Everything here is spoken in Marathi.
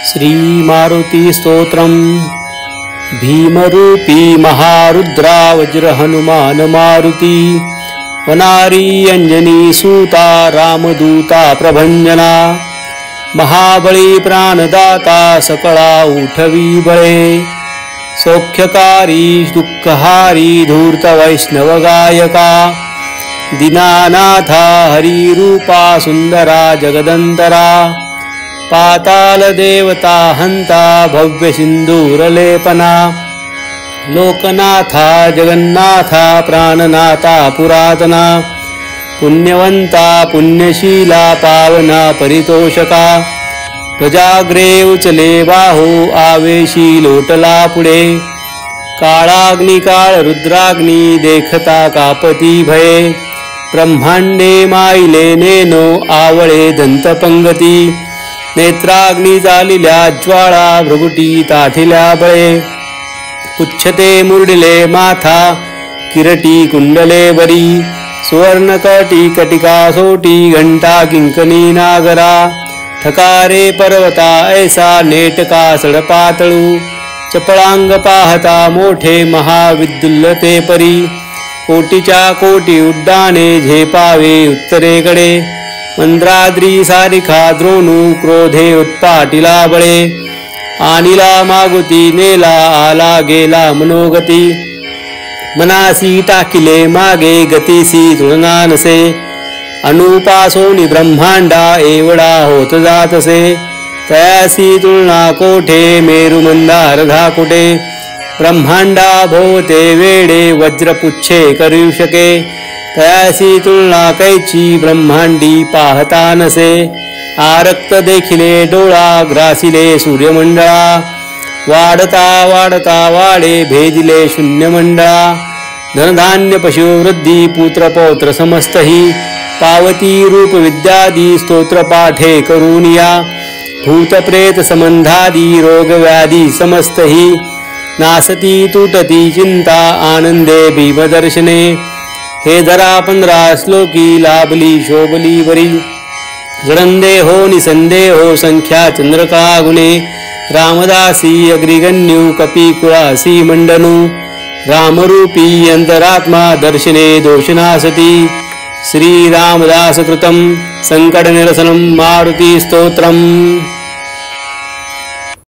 श्री मारुति स्तोत्रम। भीमरूपी महारुद्रा वज्र हनुमान मारुति, वनारी अंजनी सूता रामदूता प्रभंजना, महाबली प्राणदाता सकळा उठवी बळे, सौख्यकारी दुःखहारी धूर्त वैष्णव गायका, दीनानाथा हरिरूपा सुंदरा जगदंतरा, पाताल देवता हंता भव्य सिंदूरलेपना, लोकनाथा जगन्नाथा प्राणनाथा पुरातना, पुण्यवंता पुण्यशीला पावना परितोषका, प्रजाग्रे उचले बाहू आवेशी लोटला पुढे, काळाग्नी काळ रुद्राग्नी देखता कापती भये, ब्रह्मांडे माईले नेनो आवळे दंतपंगती, नेत्राग्नी जालिल्या ज्वाळा भृगुटी ताठिल्या बळे, उच्छते मुरडिले माथा किरटी कुंडले बरी, सुवर्णकटी कटिका सोटी घंटा किंकणी नागरा, ठकारे पर्वता ऐसा नेटका सडपातळू, चपळांग पाहता मोठे महाविद्युल्लते परी, कोटीच्या कोटी उड्डाणे झेपावे उत्तरेकडे, मंद्राद्री सारिखा द्रोणू क्रोधे उत्पाटिला बळे, आनिला मागुती नेला आला गेला मनोगती, मनासी टाकिले मागे गतीसी तुलना नसे, अनुपासोनी ब्रह्मांडा एवढा होत जातसे, तयासी तुलना कोठे मेरु मंदार धाकुटे, ब्रह्मांडा भोवते वेडे वज्रपुच्छे करू शके, तयासी तुलना कैची ब्रह्मांडी पाहता नसे, आरक्त देखिले डोळा ग्रासिले सूर्यमंडळा, वाढता वाढता वाडे भेदिले शून्यमंडळा, धनधान्य पशुवृद्धी पुत्र पौत्र समस्तही, पावती रूप विद्यादी स्तोत्र पाठे करूनिया, भूत प्रेत संबंधादी रोग व्याधी समस्तही, नासती तुटती चिंता आनंदे भीमदर्शने, हे धरा 15 श्लोकी लाभली शोभली वरी, जडंदेहो निसंदेहो संख्या चंद्रका गुणे, रामदासी अग्रिगण्यू कपिकुळासी मंडनु, रामरूपी अंतरात्मा दर्शने दोषनासती, श्री रामदास कृतं संकट निरसनं मारुति स्तोत्रम्।